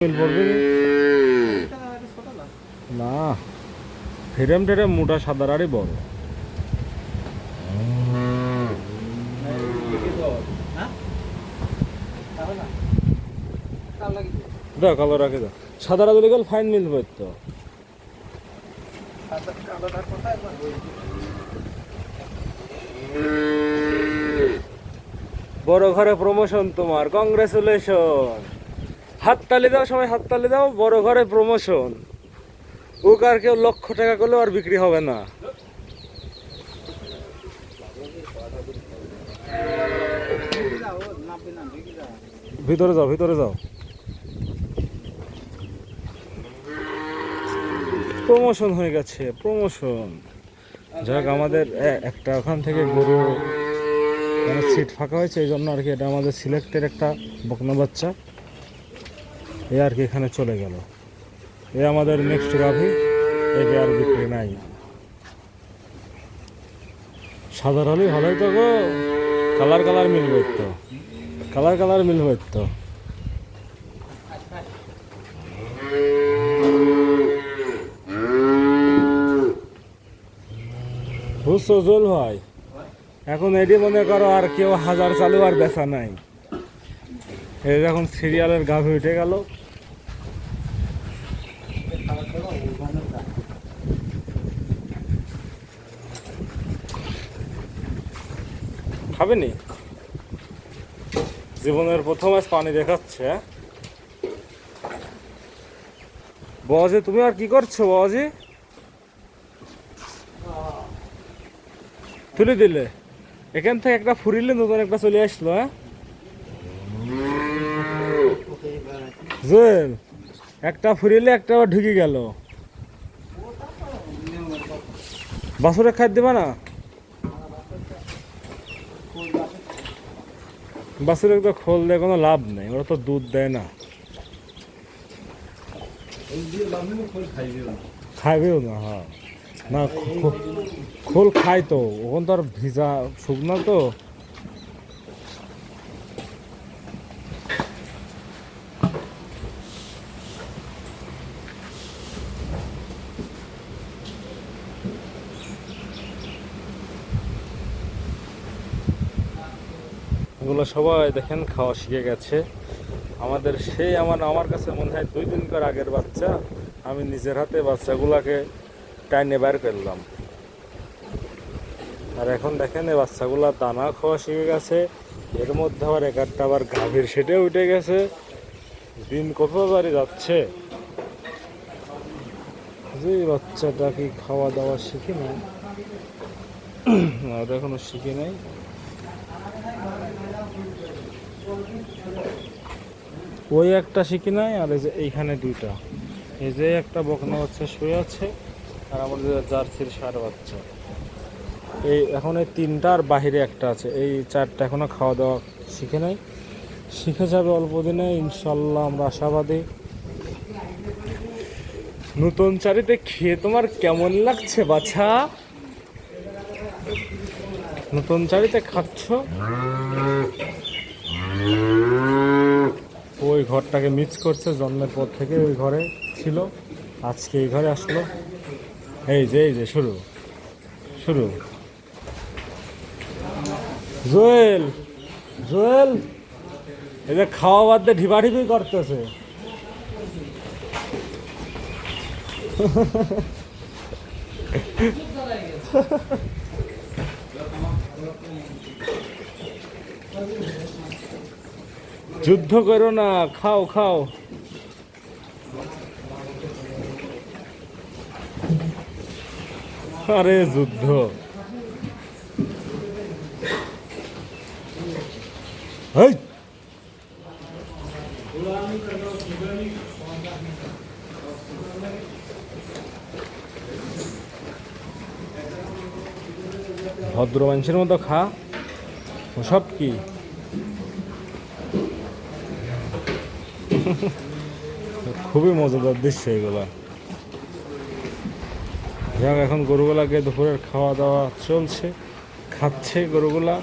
না ফ্রেম টেরেম মোটা সাদারারই বড়। দাও কালো রাখে দাও, সাদারা দিলে গেল ফাইন মিলবে তো। বড় ঘরে প্রমোশন তোমার, কংগ্রেচুলেশন। হাততালি দাও সবাই, হাততালি দাও। বড় ঘরে প্রমোশন। ও আর কেউ লক্ষ টাকা করলেও আর বিক্রি হবে না। ভিতরে যাও, ভিতরে যাও। প্রমোশন হয়ে গেছে, প্রমোশন। যাক, আমাদের একটা ওখান থেকে গরু মানে সিট ফাঁকা হয়েছে, এই জন্য আর কি। এটা আমাদের সিলেক্টের একটা বকনা বাচ্চা, এ আর কি এখানে চলে গেল। এ আমাদের নেক্সট গাভি, একে আর বিক্রি নাই। সাদা হলেই ভালোই তো গো, কালার কালার মিলবে তো, কালার কালার মিলবে তো। বুঝছো জল ভাই, এখন এটি মনে করো আর কেউ হাজার চালু আর বেচা নাই। এই যখন সিরিয়ালের গাভি উঠে গেল। খাবেনি? জীবনের প্রথম আজ পানি দেখাচ্ছে। বাবাজি তুমি আর কি করছো বাবাজি? তুলে দিলে এখান থেকে একটা ফুরিলে নতুন একটা চলে আসলো। হ্যাঁ জুয়েল, একটা ফুরিলে একটা আবার ঢুকে গেল। বাছুরে খাই দিবা না? বাছুরে তো খোল দেয় কোনো লাভ নেই, ওরা তো দুধ দেয় না। খাইবেও না। হ্যাঁ না, খোল খাই তো, ওখান তো আর ভিজা শুকনো তো। এগুলো সবাই দেখেন খাওয়া শিখে গেছে। আমাদের সেই আমার কাছে মনে হয় 2 দিনকার আগের বাচ্চা। আমি নিজের হাতে বাচ্চাগুলাকে টাইনে বের করলাম। আর এখন দেখেন এই বাচ্চাগুলা দানা খাওয়া শিখে গেছে। এর মধ্যে আবার একটা আবার গাভীর সেটে উঠে গেছে। দিন কত বাড়ি যাচ্ছে যে বাচ্চাটা কি খাওয়া দাওয়া শিখি নাই, আর এখনো শিখি নাই। ওই একটা শিখি নাই, আর এই যে এইখানে দুইটা, এই যে একটা বকনা বাচ্চা শুয়ে আছে, আর আমাদের জার্সির ষাঁড় বাচ্চা। এই এখন এই 3টার বাহিরে একটা আছে। এই 4টা এখনো খাওয়া দাওয়া শিখে নাই, শিখে যাবে অল্প দিনে ইনশাল্লাহ, আমরা আশাবাদী। নতুন চারিতে খেয়ে তোমার কেমন লাগছে বাছা? নতুন চারিতে খাচ্ছ? ওই ঘরটাকে মিস করছে, জন্মের পর থেকে ওই ঘরে ছিল, আজকে এই ঘরে আসলো। এই যে শুরু শুরু। জোয়েল, জোয়েল এই যে খাওয়া বাদ দিয়ে ঢিবাঢিবি করতেছে। যুদ্ধ করো না, খাও খাও। আরে যুদ্ধ, এই ভদ্র মানুষের মতো খা। সব কি খুবই মজাদার দৃশ্য এগুলা। যাক, এখন গরুগুলাকে দুপুরের খাওয়া দাওয়া চলছে, খাচ্ছে গরুগুলা।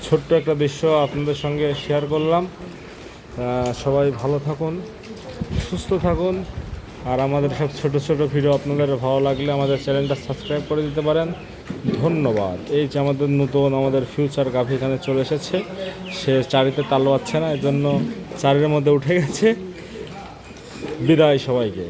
ছোট্ট একটা দৃশ্য আপনাদের সঙ্গে শেয়ার করলাম। সবাই ভালো থাকুন, সুস্থ থাকুন। আর আমাদের সব ছোট ছোট ভিডিও আপনাদের ভালো লাগলে আমাদের চ্যানেলটা সাবস্ক্রাইব করে দিতে পারেন। ধন্যবাদ। এই যে আমাদের নতুন আমাদের ফিউচার গাভী এখানে চলে এসেছে, সে চারিতে তাল পাচ্ছে না, এর জন্য চারের মধ্যে উঠে গেছে। বিদায় সবাইকে।